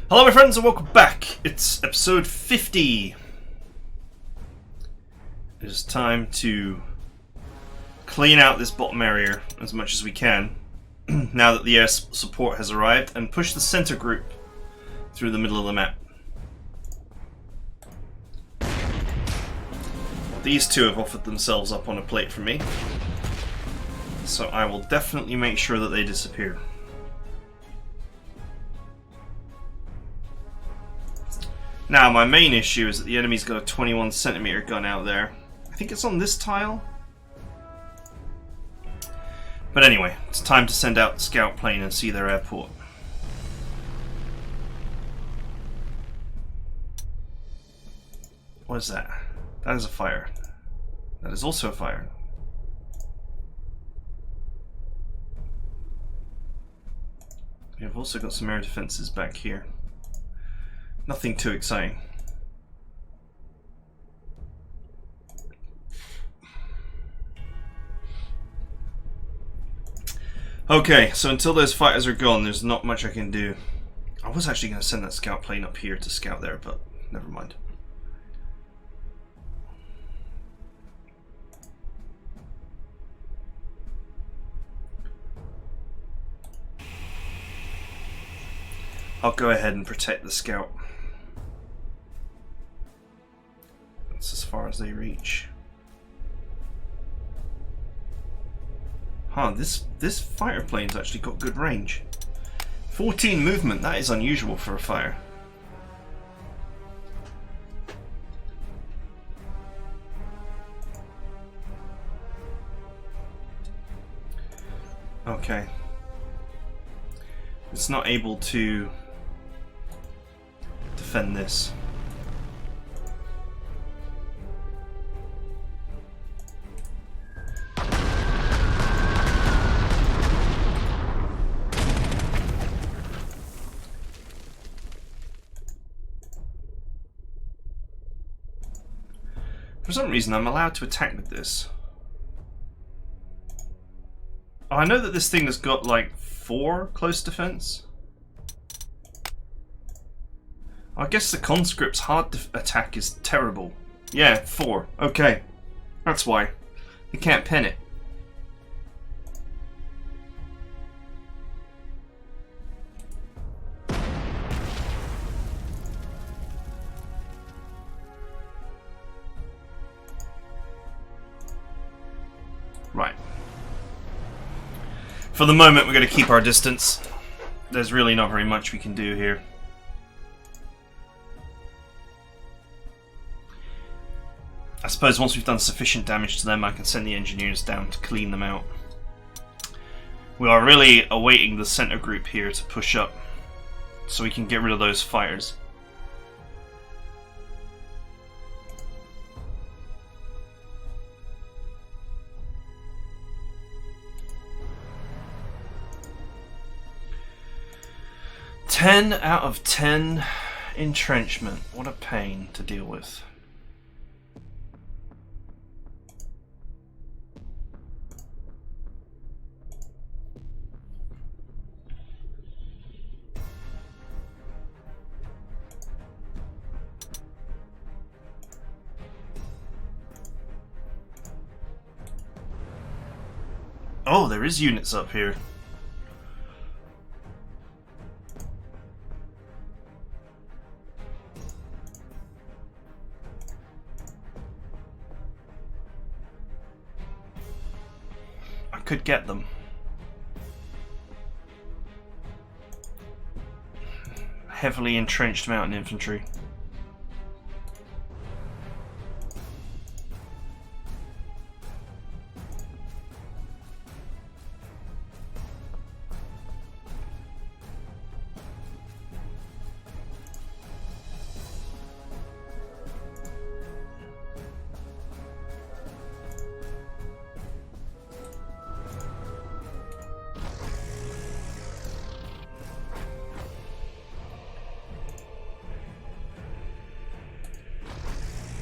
Hello my friends and welcome back. It's episode 50. It is time to clean out this bottom area as much as we can now that the air support has arrived and push the center group through the middle of the map. These two have offered themselves up on a plate for me, so I will definitely make sure that they disappear. Now, my main issue is that the enemy's got a 21cm gun out there. I think it's on this tile. But anyway, it's time to send out the scout plane and see their airport. What is that? That is a fire. That is also a fire. We have also got some air defenses back here. Nothing too exciting. Okay, so until those fighters are gone, there's not much I can do. I was actually going to send that scout plane up here to scout there, but never mind. I'll go ahead and protect the scout. That's as far as they reach. Huh, this fighter plane's actually got good range. 14 movement, that is unusual for a fighter. Okay. It's not able to defend this. For some reason I'm allowed to attack with this. Oh, I know that this thing has got like 4 close defense. I guess the conscript's hard attack is terrible. Yeah, 4. Okay. That's why. You can't pin it. Right. For the moment, we're going to keep our distance. There's really not very much we can do here. I suppose once we've done sufficient damage to them, I can send the engineers down to clean them out. We are really awaiting the center group here to push up, so we can get rid of those fighters. "10 out of 10 entrenchment. What a pain to deal with. Oh, there is units up here. I could get them. Heavily entrenched mountain infantry.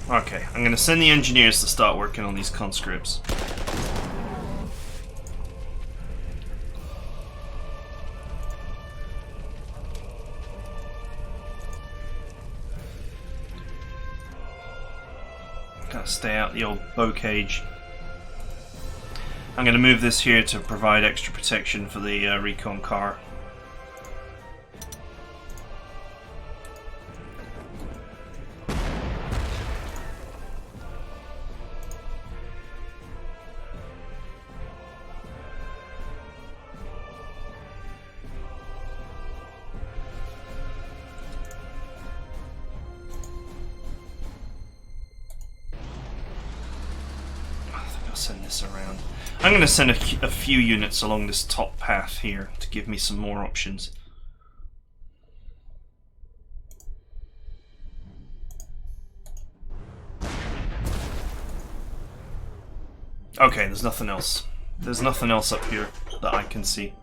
Okay, I'm going to send the engineers to start working on these conscripts. Gotta stay out the old bow cage. I'm going to move this here to provide extra protection for the recon car. Send this around. I'm going to send a few units along this top path here to give me some more options. Okay, there's nothing else. There's nothing else up here that I can see.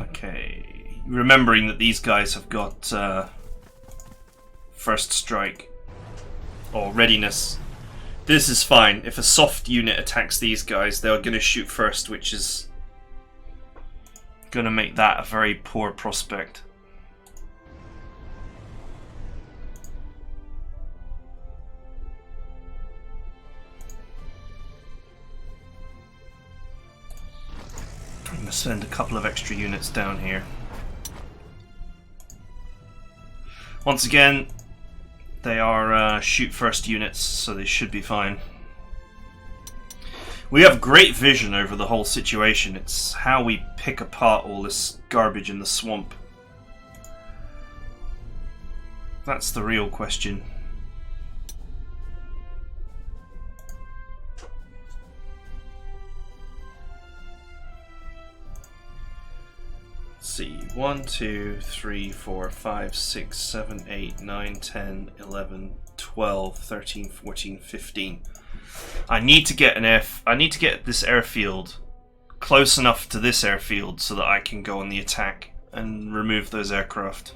Okay, remembering that these guys have got first strike or readiness. This is fine. If a soft unit attacks these guys, they're going to shoot first, which is going to make that a very poor prospect. I'm going to send a couple of extra units down here. Once again, they are shoot first units, so they should be fine. We have great vision over the whole situation. It's how we pick apart all this garbage in the swamp. That's the real question. See, 1, 2, 3, 4, 5, 6, 7, 8, 9, 10, 11, 12, 13, 14, 15. I need to get this airfield close enough to this airfield so that I can go on the attack and remove those aircraft.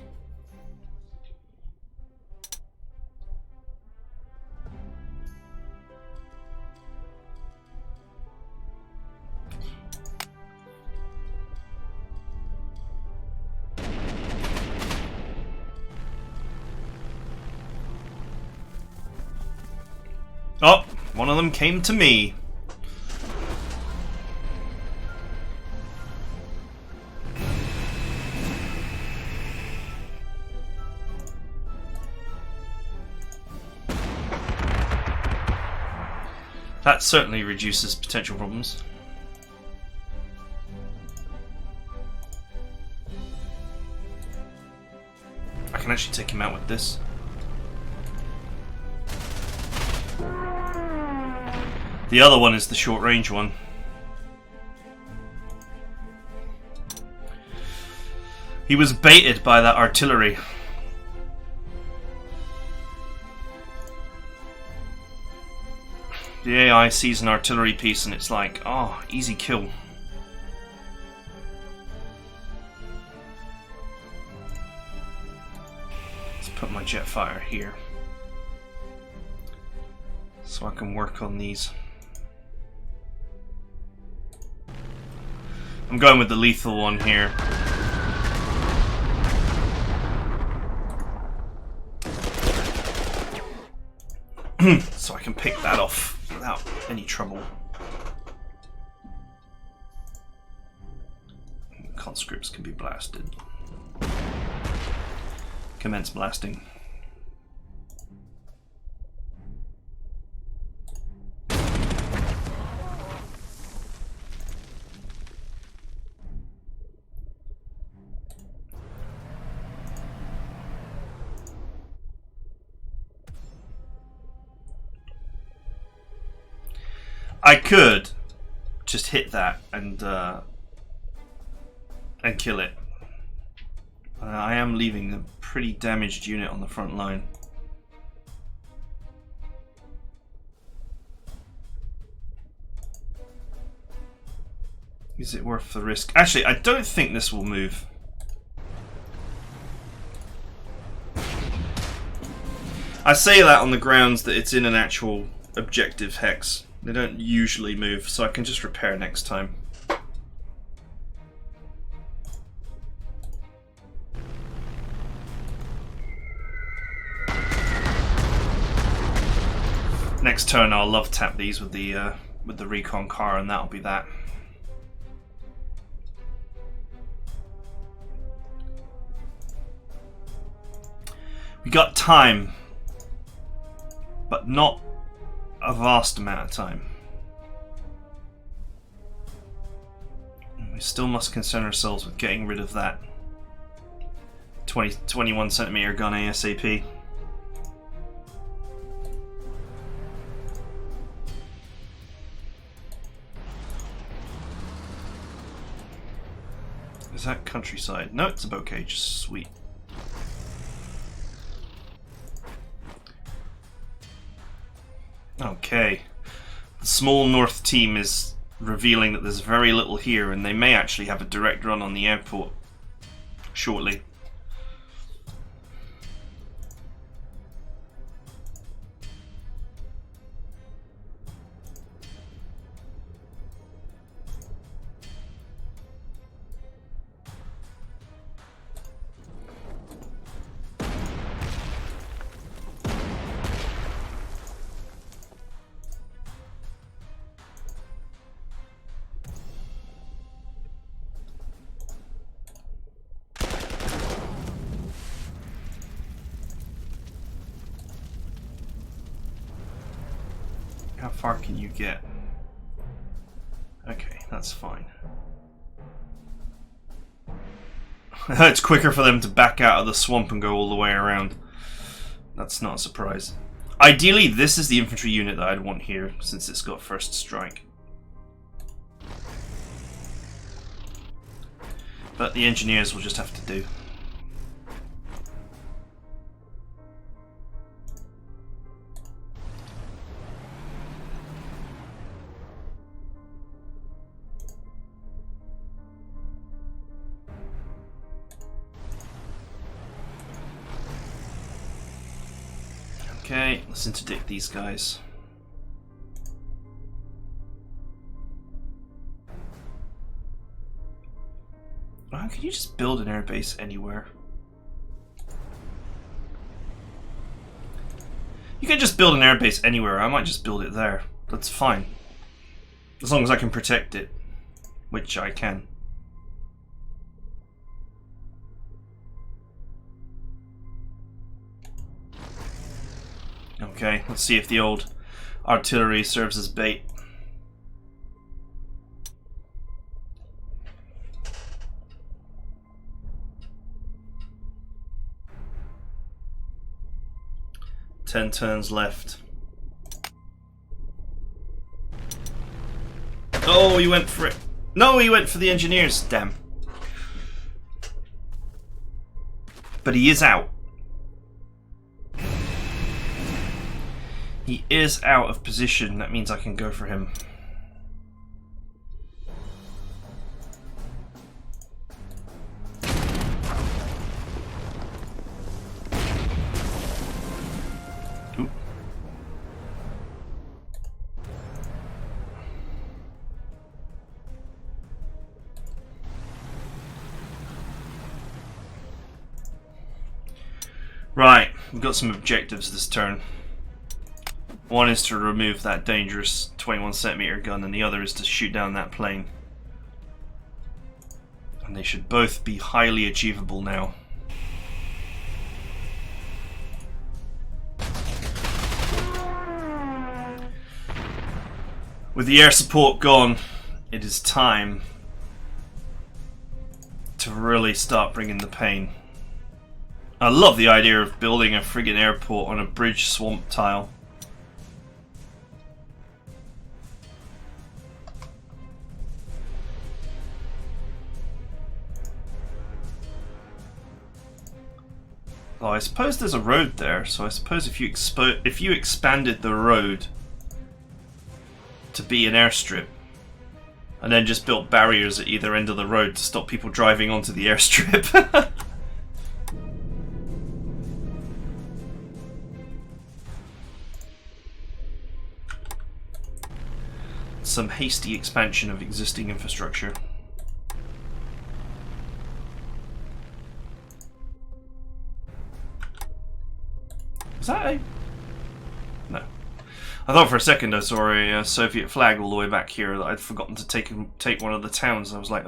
Oh, one of them came to me. That certainly reduces potential problems. I can actually take him out with this. The other one is the short range one. He was baited by that artillery. The AI sees an artillery piece and it's like, oh, easy kill. Let's put my Jetfire here so I can work on these. I'm going with the lethal one here. So I can pick that off without any trouble. Conscripts can be blasted. Commence blasting. I could just hit that and kill it. I am leaving a pretty damaged unit on the front line. Is it worth the risk? Actually, I don't think this will move. I say that on the grounds that it's in an actual objective hex. They don't usually move, so I can just repair next time. Next turn I'll love tap these with the recon car, and that'll be that. We got time, but not a vast amount of time. We still must concern ourselves with getting rid of that 21 centimeter gun ASAP. Is that countryside? No, it's a boat cage. Sweet. Okay. The small north team is revealing that there's very little here, and they may actually have a direct run on the airport shortly. How far can you get? Okay, that's fine. It's quicker for them to back out of the swamp and go all the way around. That's not a surprise. Ideally, this is the infantry unit that I'd want here, since it's got first strike. But the engineers will just have to do. Okay, let's interdict these guys. Oh, can you just build an airbase anywhere? You can just build an airbase anywhere. I might just build it there. That's fine. As long as I can protect it, which I can. Okay, let's see if the old artillery serves as bait. Ten turns left. Oh, he went for it. No, he went for the engineers. Damn. But he is out. He is out of position. That means I can go for him. Ooh. Right, we've got some objectives this turn. One is to remove that dangerous 21 centimeter gun, and the other is to shoot down that plane. And they should both be highly achievable now. With the air support gone, it is time to really start bringing the pain. I love the idea of building a friggin' airport on a bridge swamp tile. Oh, I suppose there's a road there, so I suppose if you expanded the road to be an airstrip, and then just built barriers at either end of the road to stop people driving onto the airstrip. some hasty expansion of existing infrastructure. Is that a... No. I thought for a second I saw a Soviet flag all the way back here that I'd forgotten to take one of the towns. I was like,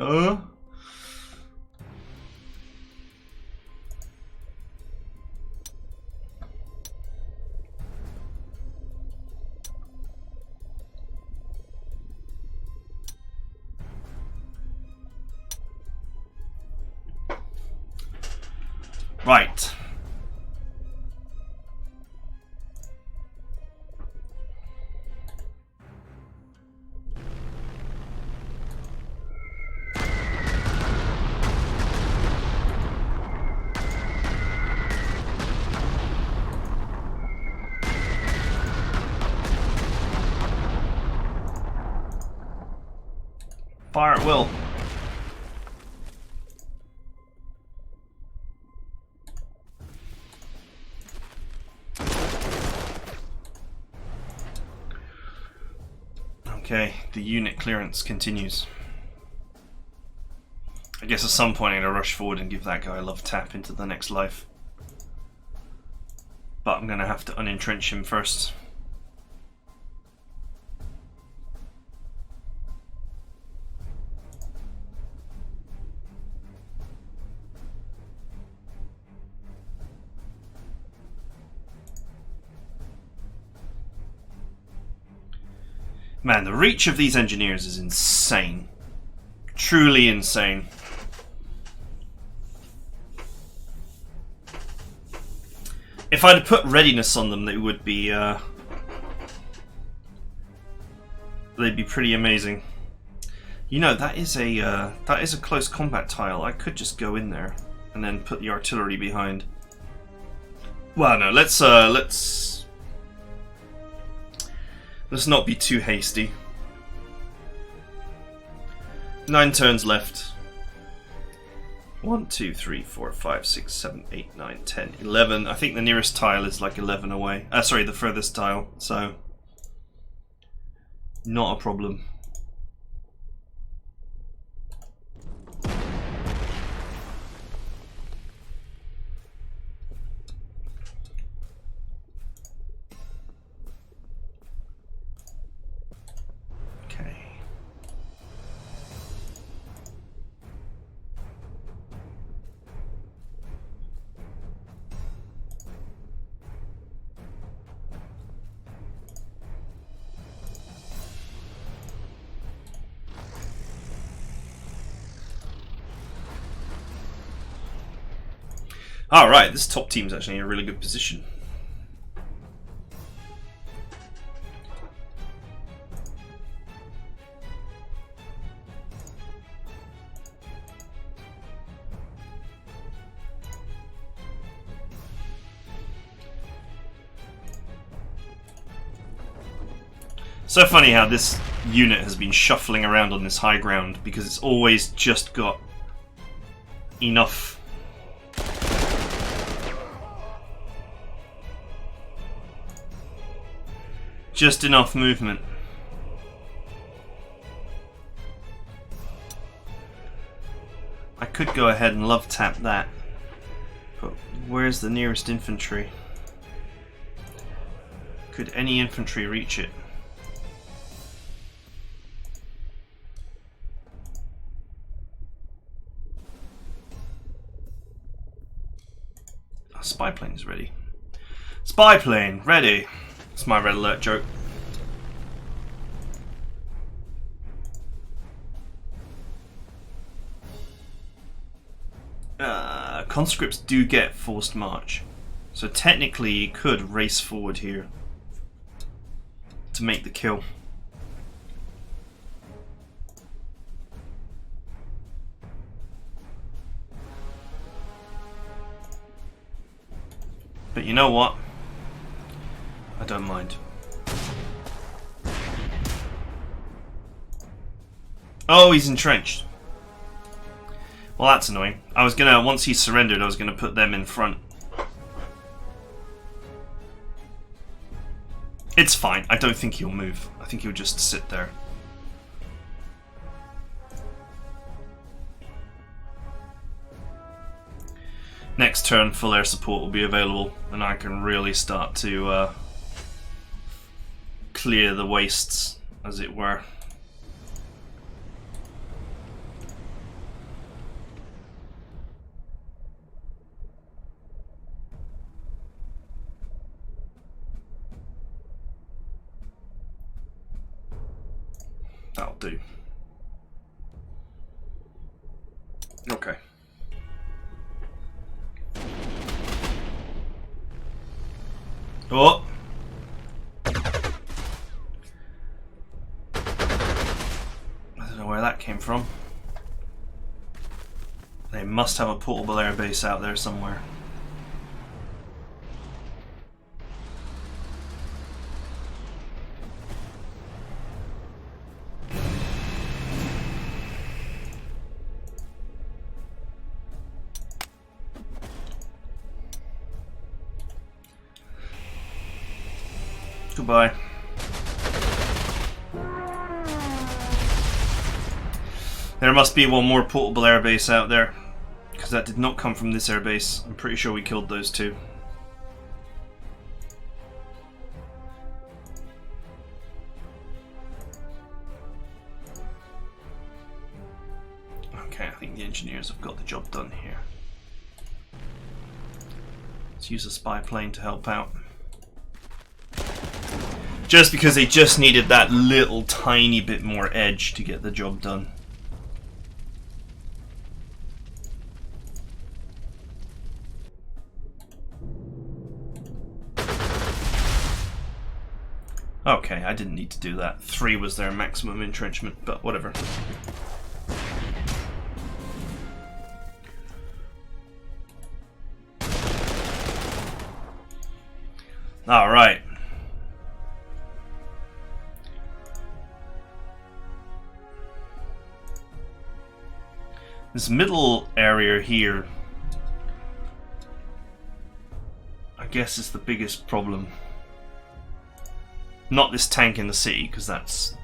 Right. Fire at will. Okay, the unit clearance continues. I guess at some point I'm going to rush forward and give that guy a love tap into the next life. But I'm going to have to unentrench him first. Man, the reach of these engineers is insane. Truly insane. If I'd put readiness on them, they would be they'd be pretty amazing. You know, that is a close combat tile. I could just go in there and then put the artillery behind. Well, no, let's not be too hasty. 9 turns left. 1, 2, 3, 4, 5, 6, 7, 8, 9, 10, 11. I think the nearest tile is like 11 away. Sorry, the furthest tile. So, not a problem. Alright, this top team's actually in a really good position. So funny how this unit has been shuffling around on this high ground because it's always just got enough movement. I could go ahead and love tap that, but where's the nearest infantry? Could any infantry reach it? Spy plane's ready. Spy plane ready. It's my red alert joke. Conscripts do get forced march, so technically you could race forward here to make the kill. But you know what? I don't mind. Oh, he's entrenched. Well, that's annoying. I was gonna, once he surrendered, I was gonna put them in front. It's fine. I don't think he'll move. I think he'll just sit there. next turn full air support will be available, and I can really start to clear the wastes, as it were. That'll do. Okay. Oh! I don't know where that came from. They must have a portable air base out there somewhere. Goodbye. There must be one more portable airbase out there, because that did not come from this airbase. I'm pretty sure we killed those two. Okay, I think the engineers have got the job done here. Let's use a spy plane to help out. Just because they just needed that little tiny bit more edge to get the job done. Okay, I didn't need to do that. 3 was their maximum entrenchment, but whatever. Alright. This middle area here, I guess, is the biggest problem. Not this tank in the city, because that's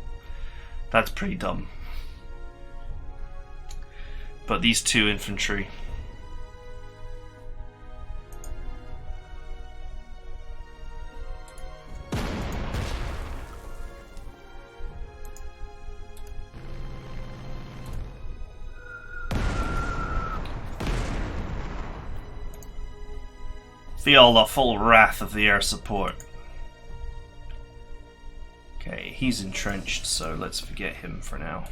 pretty dumb. But these 2 infantry. Feel the full wrath of the air support. Okay, he's entrenched, so let's forget him for now.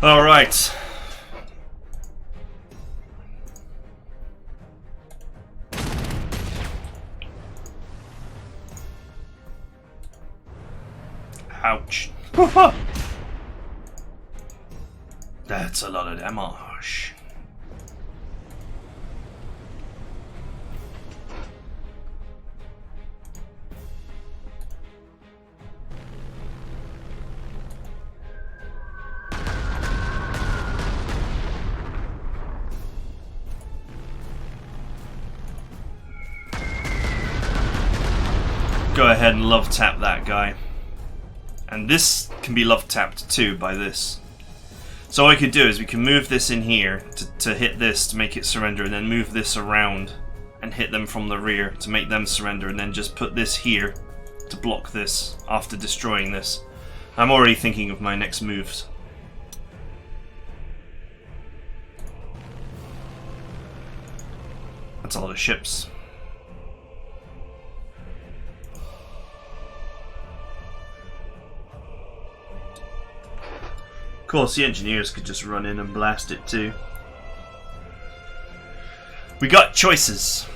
All right. Ouch. That's a lot of damage. Go ahead and love tap that guy. And this can be love tapped too by this. So what we could do is we can move this in here to hit this to make it surrender, and then move this around and hit them from the rear to make them surrender, and then just put this here to block this after destroying this. I'm already thinking of my next moves. That's a lot of ships. Of course, the engineers could just run in and blast it too. We got choices.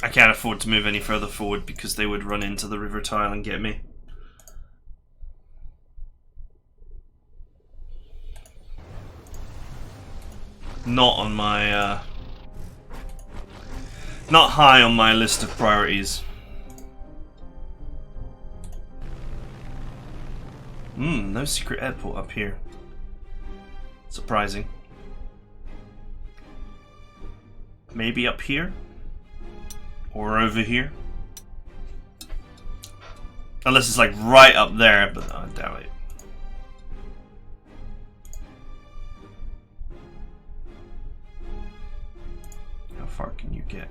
I can't afford to move any further forward because they would run into the river tile and get me. Not on my, not high on my list of priorities. No secret airport up here. Surprising. Maybe up here? Or over here? Unless it's like right up there, but I doubt it. How far can you get?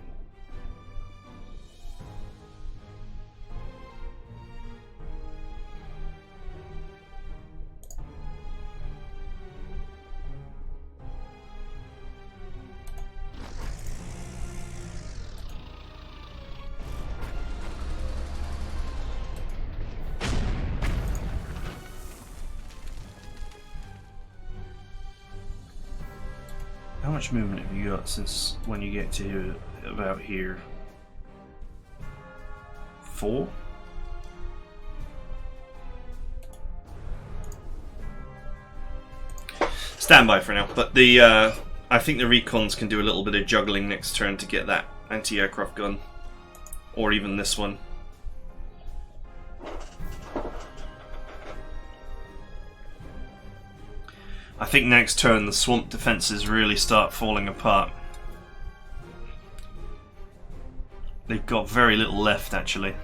How much movement have you got since when you get to about here? 4? Stand by for now, but the I think the recons can do a little bit of juggling next turn to get that anti-aircraft gun, or even this one. I think next turn the swamp defences really start falling apart. They've got very little left, actually.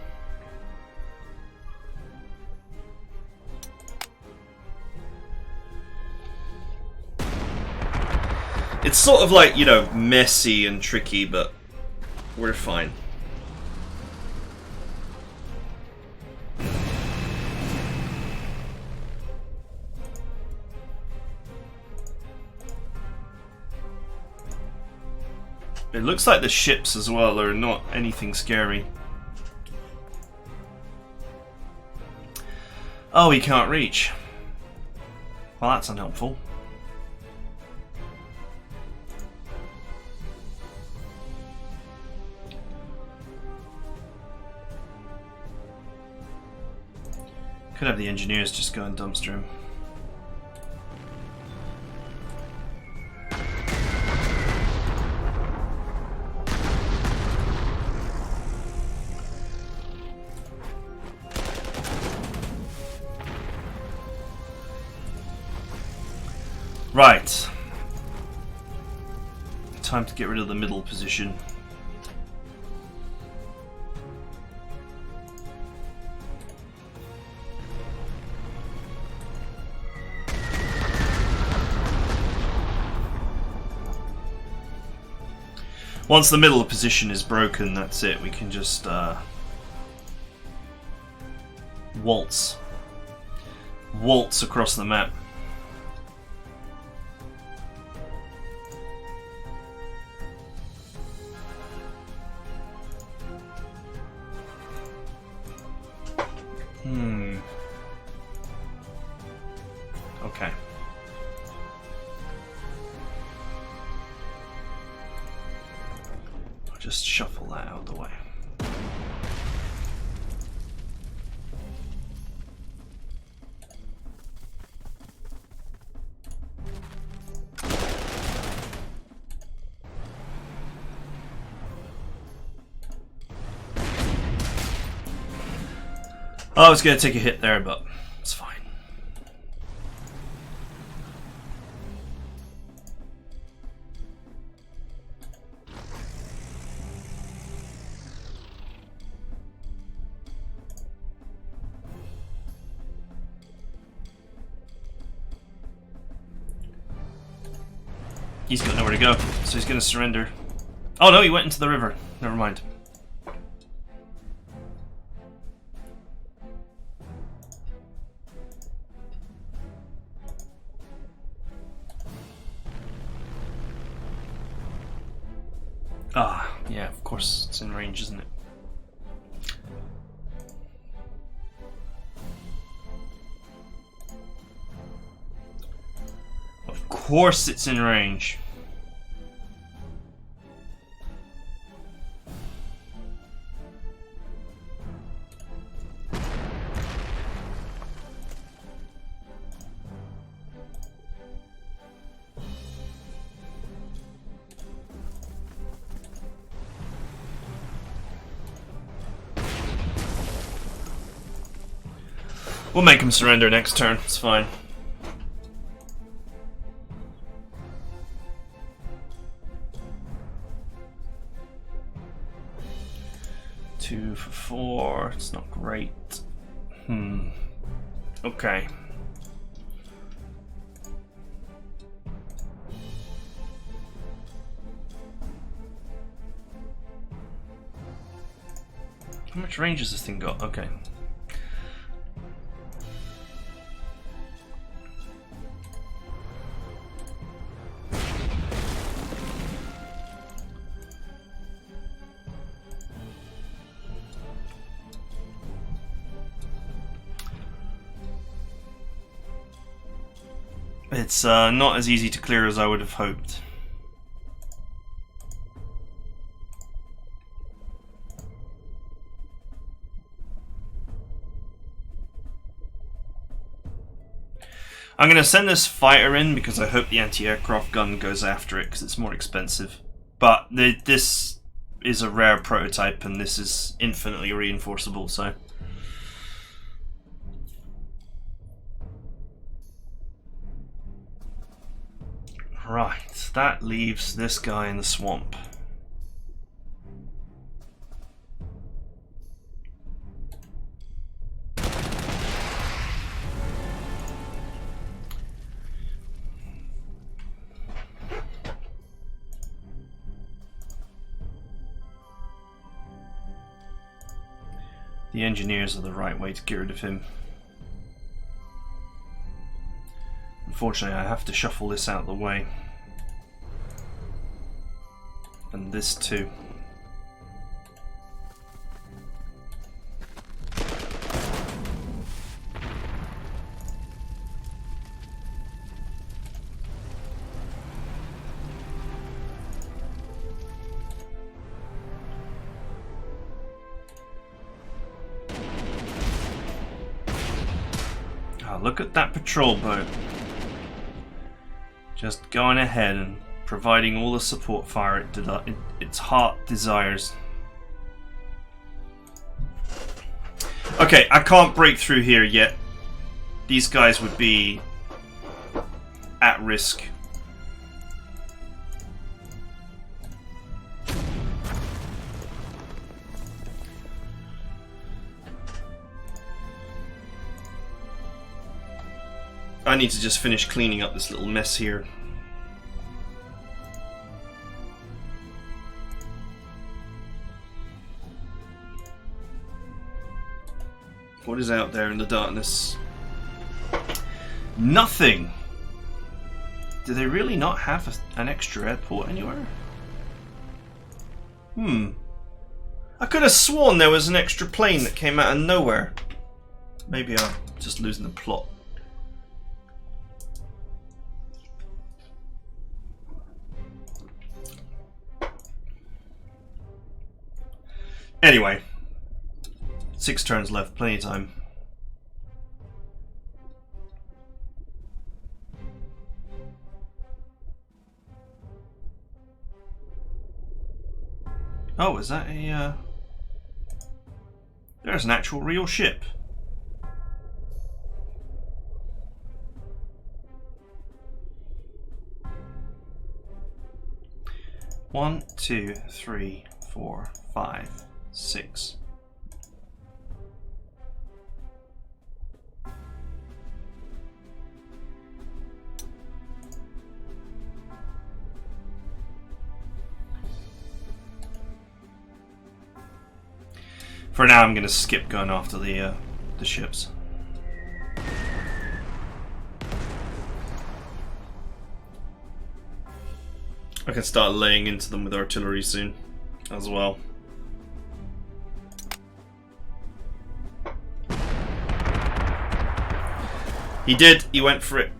It's sort of like, you know, messy and tricky, but we're fine. It looks like the ships as well are not anything scary. Oh, he can't reach. Well, that's unhelpful. Could have the engineers just go and dumpster him. Right. Time to get rid of the middle position. Once the middle position is broken, that's it. We can just waltz across the map. Okay. I'll just shuffle that out of the way. I was going to take a hit there, but it's fine. He's got nowhere to go, so he's going to surrender. Oh no, he went into the river. Never mind. Ah, yeah, of course it's in range, isn't it? Of course it's in range. We'll make him surrender next turn, it's fine. Two for 4, it's not great. Okay. How much range has this thing got? Okay. It's not as easy to clear as I would have hoped. I'm going to send this fighter in because I hope the anti-aircraft gun goes after it because it's more expensive. But this is a rare prototype and this is infinitely reinforceable, so... Right, that leaves this guy in the swamp. The engineers are the right way to get rid of him. Unfortunately, I have to shuffle this out of the way. And this too. Oh, look at that patrol boat. Just going ahead and providing all the support fire its heart desires. Okay, I can't break through here yet. These guys would be at risk. I need to just finish cleaning up this little mess here. What is out there in the darkness? Nothing! Do they really not have an extra airport anywhere? I could have sworn there was an extra plane that came out of nowhere. Maybe I'm just losing the plot. Anyway, 6 turns left, plenty of time. Oh, is that a... There's an actual real ship. One, 2, 3, 4, 5, 6. For now, I'm going to skip going after the ships. I can start laying into them with artillery soon, as well. He did. He went for it.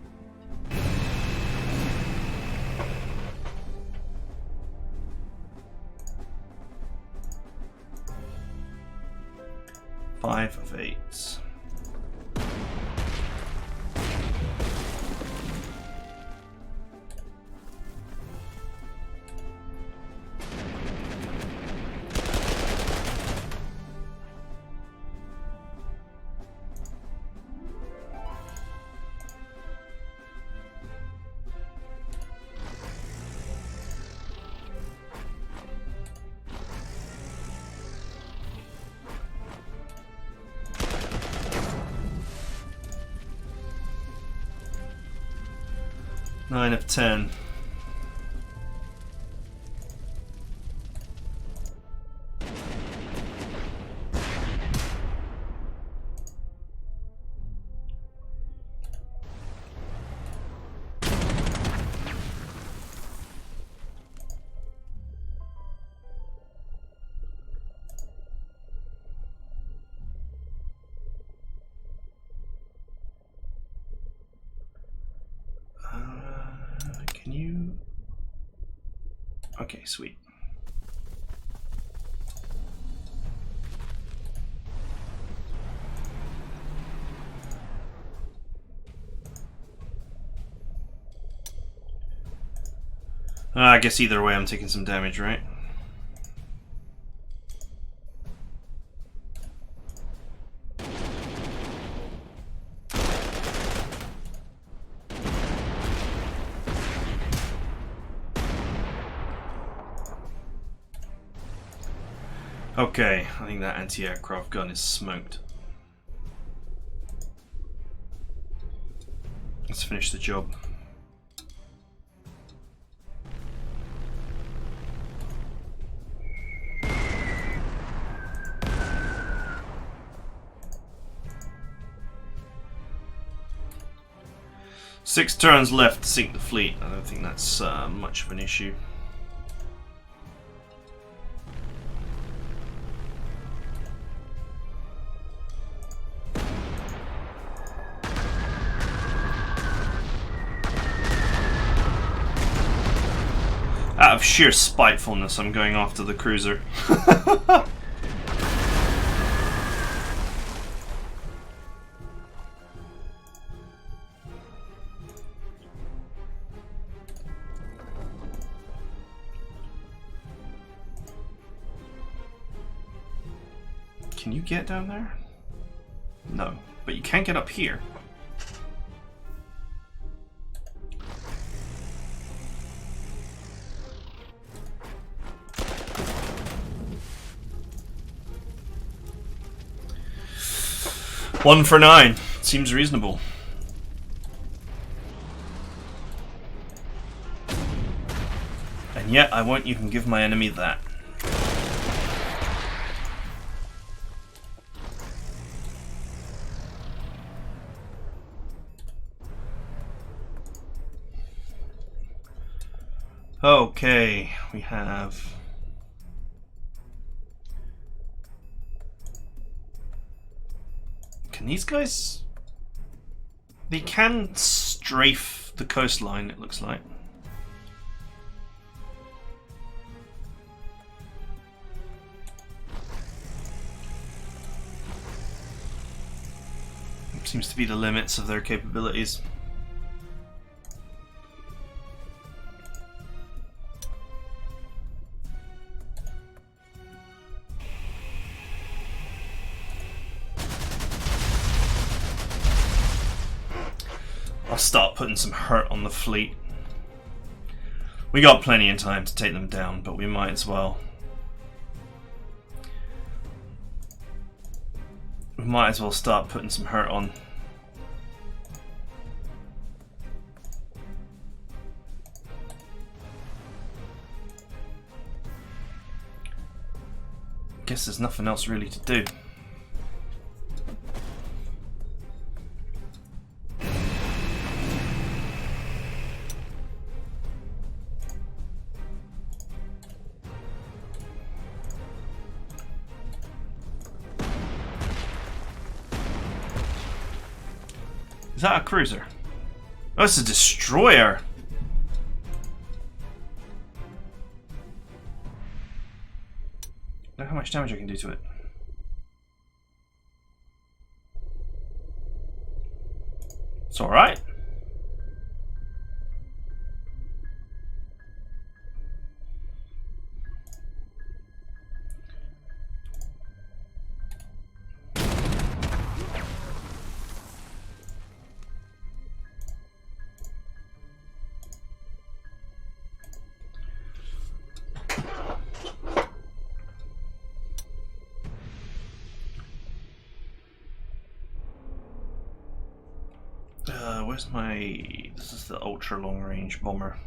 Five of 8. 9 of 10. Can you... Okay, sweet. I guess either way I'm taking some damage, right? Okay, I think that anti-aircraft gun is smoked. Let's finish the job. Six turns left to sink the fleet. I don't think that's much of an issue. Out of sheer spitefulness, I'm going after the cruiser. Can you get down there? No, but you can't get up here. One for 9. Seems reasonable. And yet, I won't even give my enemy that. Okay, we have... Can these guys... They can strafe the coastline, it looks like. Seems to be the limits of their capabilities. I'll start putting some hurt on the fleet. We got plenty of time to take them down, but we might as well. We might as well start putting some hurt on. Guess there's nothing else really to do. Is that a cruiser? Oh, it's a destroyer! Look how much damage I can do to it. It's alright. Where's my... This is the ultra long range bomber.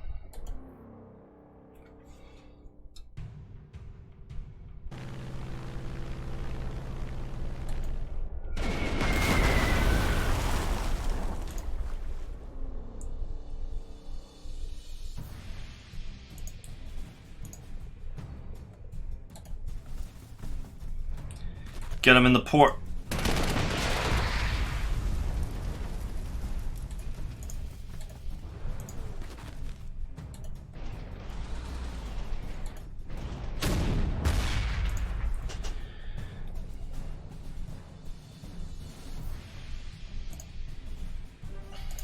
Get him in the port.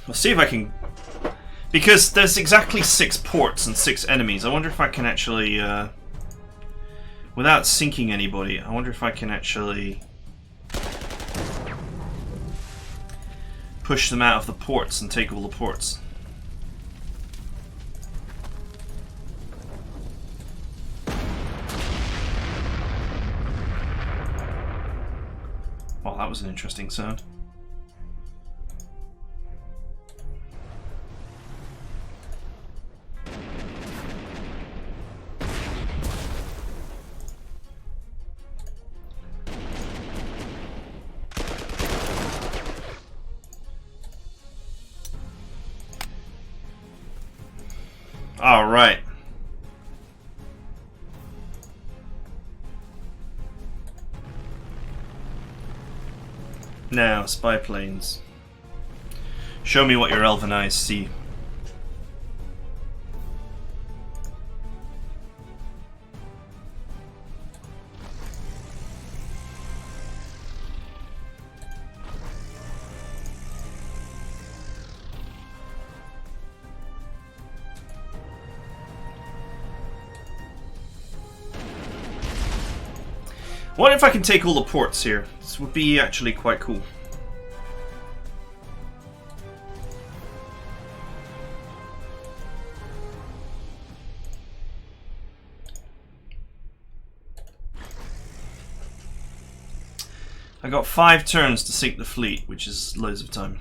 I'll see if I can... Because there's exactly 6 ports and 6 enemies. I wonder if I can actually... without sinking anybody, I wonder if I can actually... push them out of the ports and take all the ports. Well, that was an interesting sound. All right. Now, spy planes. Show me what your elven eyes see. What if I can take all the ports here? This would be actually quite cool. I got 5 turns to sink the fleet, which is loads of time.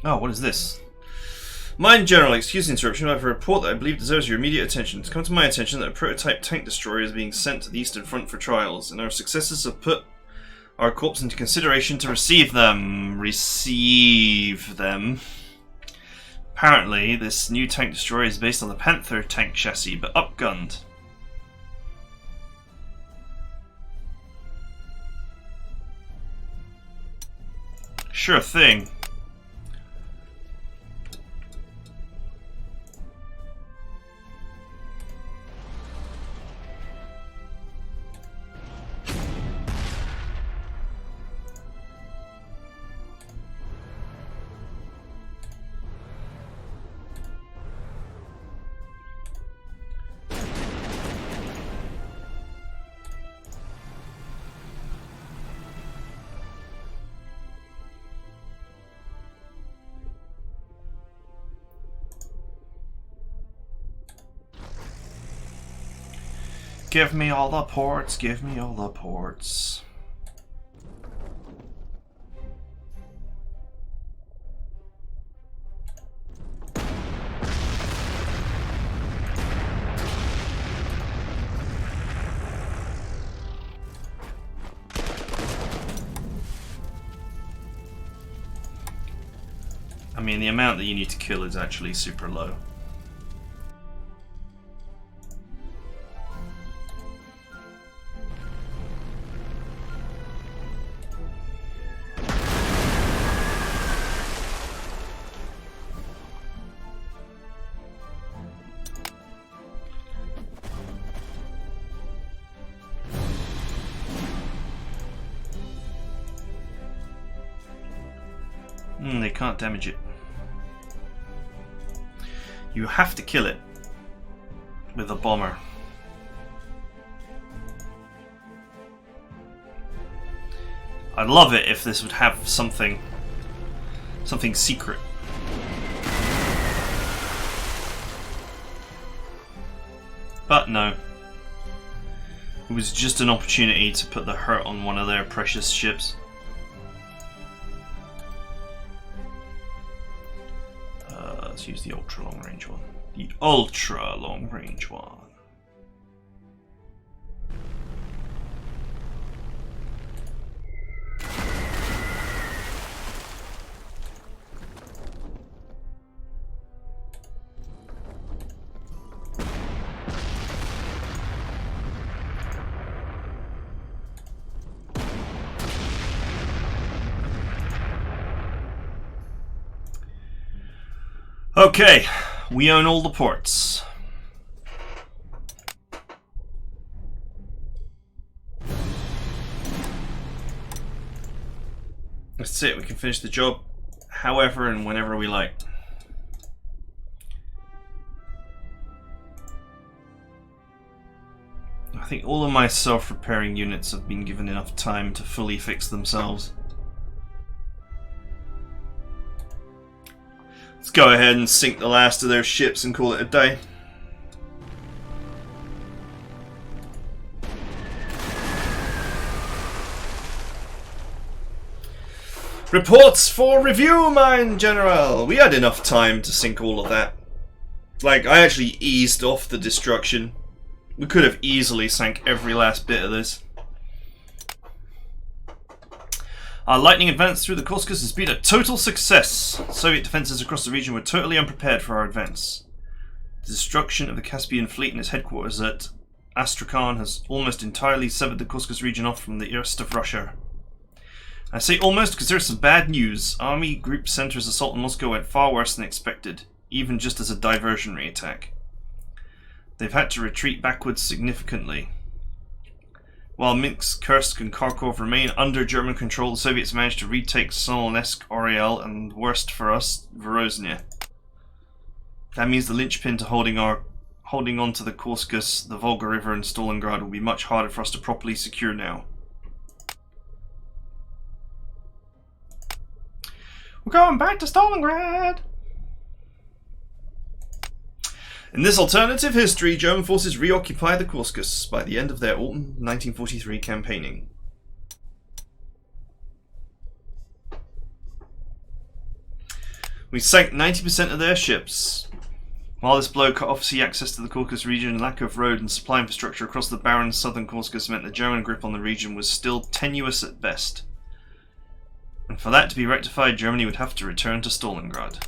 Oh, what is this? Mine General, excuse the interruption, I have a report that I believe deserves your immediate attention. It's come to my attention that a prototype tank destroyer is being sent to the Eastern Front for trials, and our successors have put our corps into consideration to receive them. Apparently, this new tank destroyer is based on the Panther tank chassis, but upgunned. Sure thing. Give me all the ports, give me all the ports. I mean, the amount that you need to kill is actually super low. They can't damage it. You have to kill it with a bomber. I'd love it if this would have something secret. But no. It was just an opportunity to put the hurt on one of their precious ships. Let's use the ultra long range one. The ultra long range one. Okay, we own all the ports. That's it, we can finish the job however and whenever we like. I think all of my self-repairing units have been given enough time to fully fix themselves. Let's go ahead and sink the last of their ships and call it a day. Reports for review, mein General! We had enough time to sink all of that. Like, I actually eased off the destruction. We could have easily sank every last bit of this. Our lightning advance through the Caucasus has been a total success. Soviet defences across the region were totally unprepared for our advance. The destruction of the Caspian fleet and its headquarters at Astrakhan has almost entirely severed the Caucasus region off from the rest of Russia. I say almost because there's some bad news. Army Group Center's assault on Moscow went far worse than expected, even just as a diversionary attack. They've had to retreat backwards significantly. While Minsk, Kursk and Kharkov remain under German control, the Soviets managed to retake Smolensk, Oriel and, worst for us, Vorozhnya. That means the linchpin to holding on to the Caucasus, the Volga River and Stalingrad will be much harder for us to properly secure now. We're going back to Stalingrad! In this alternative history, German forces reoccupy the Caucasus by the end of their autumn 1943 campaigning. We sank 90% of their ships. While this blow cut off sea access to the Caucasus region, lack of road and supply infrastructure across the barren southern Caucasus meant the German grip on the region was still tenuous at best. And for that to be rectified, Germany would have to return to Stalingrad.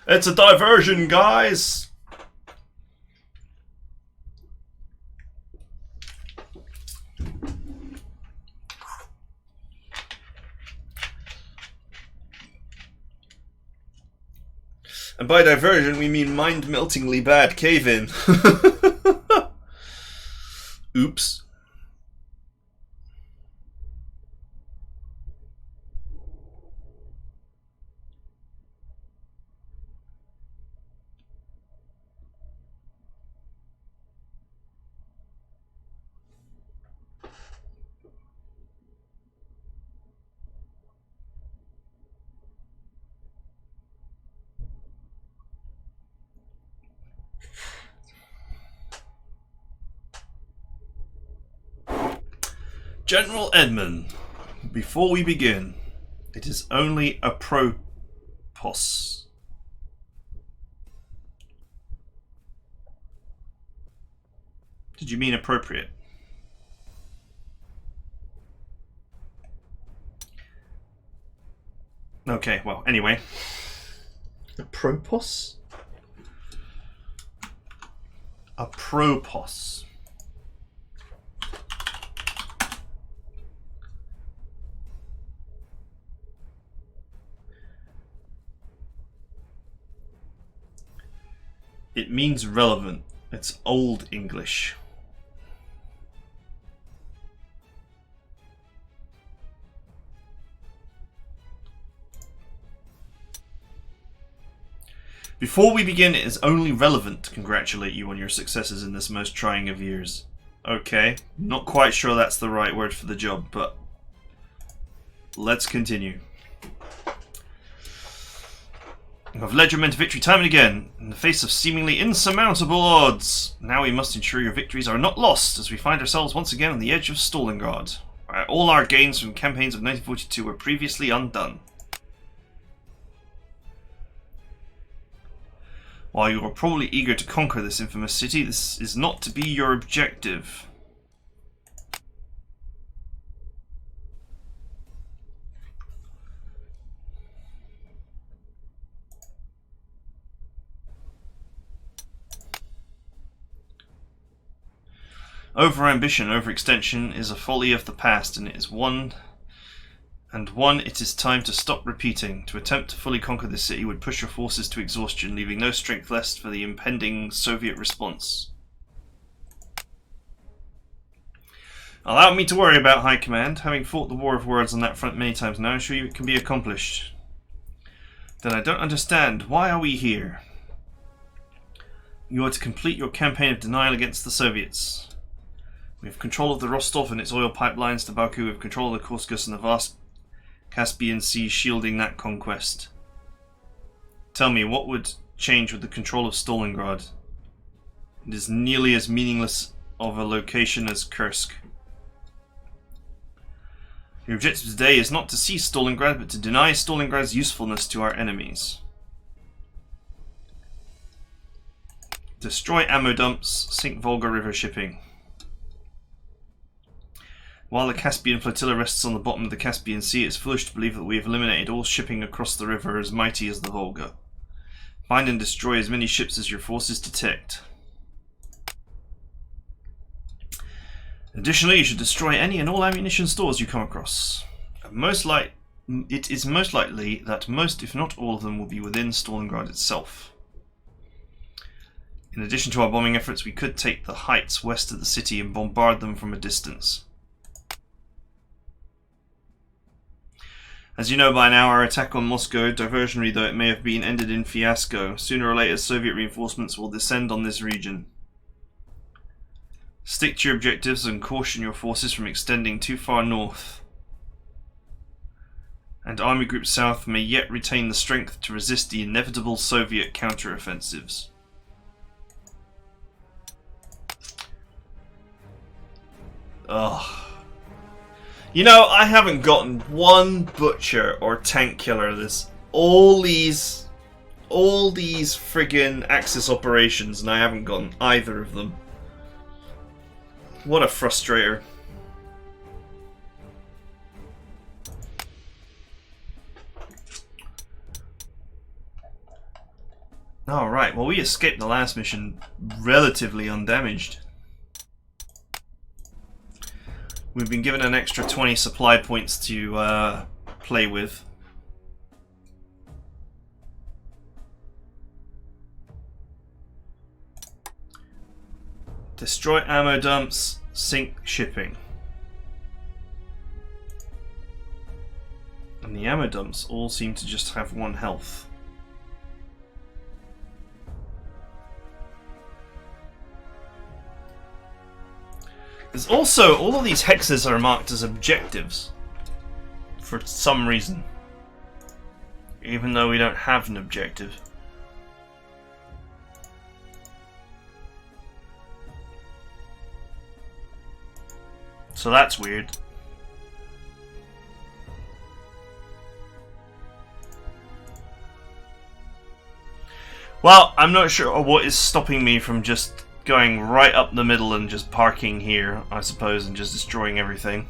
It's a diversion, guys! And by diversion, we mean mind-meltingly bad cave-in. Oops. General Edmon, before we begin, it is only a propos. Did you mean appropriate? Okay, well, anyway. Apropos? Apropos. It means relevant. It's Old English. Before we begin, it is only relevant to congratulate you on your successes in this most trying of years. Okay, not quite sure that's the right word for the job, but let's continue. You have led your men to victory time and again, in the face of seemingly insurmountable odds. Now we must ensure your victories are not lost, as we find ourselves once again on the edge of Stalingrad, where all our gains from campaigns of 1942 were previously undone. While you are probably eager to conquer this infamous city, this is not to be your objective. Overambition, overextension is a folly of the past, and it is one it is time to stop repeating. To attempt to fully conquer this city would push your forces to exhaustion, leaving no strength left for the impending Soviet response. Allow me to worry about High Command. Having fought the war of words on that front many times now, I assure you it can be accomplished. Then I don't understand. Why are we here? You are to complete your campaign of denial against the Soviets. We have control of the Rostov and its oil pipelines to Baku. We have control of the Caucasus and the vast Caspian Sea shielding that conquest. Tell me, what would change with the control of Stalingrad? It is nearly as meaningless of a location as Kursk. Your objective today is not to seize Stalingrad, but to deny Stalingrad's usefulness to our enemies. Destroy ammo dumps, sink Volga River shipping. While the Caspian flotilla rests on the bottom of the Caspian Sea, it is foolish to believe that we have eliminated all shipping across the river as mighty as the Volga. Find and destroy as many ships as your forces detect. Additionally, you should destroy any and all ammunition stores you come across. It is most likely that most, if not all of them, will be within Stalingrad itself. In addition to our bombing efforts, we could take the heights west of the city and bombard them from a distance. As you know by now, our attack on Moscow, diversionary though it may have been, ended in fiasco. Sooner or later, Soviet reinforcements will descend on this region. Stick to your objectives and caution your forces from extending too far north. And Army Group South may yet retain the strength to resist the inevitable Soviet counteroffensives. Ugh. You know, I haven't gotten one butcher or tank killer this all these friggin' Axis operations, and I haven't gotten either of them. What a frustrator. Alright, well we escaped the last mission relatively undamaged. We've been given an extra 20 supply points to play with. Destroy ammo dumps, sink shipping. And the ammo dumps all seem to just have 1 health. There's also, all of these hexes are marked as objectives for some reason, even though we don't have an objective. So that's weird. Well, I'm not sure what is stopping me from just going right up the middle and just parking here, I suppose, and just destroying everything.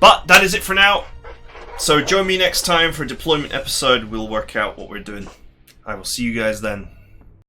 But that is it for now. So join me next time for a deployment episode. We'll work out what we're doing. I will see you guys then.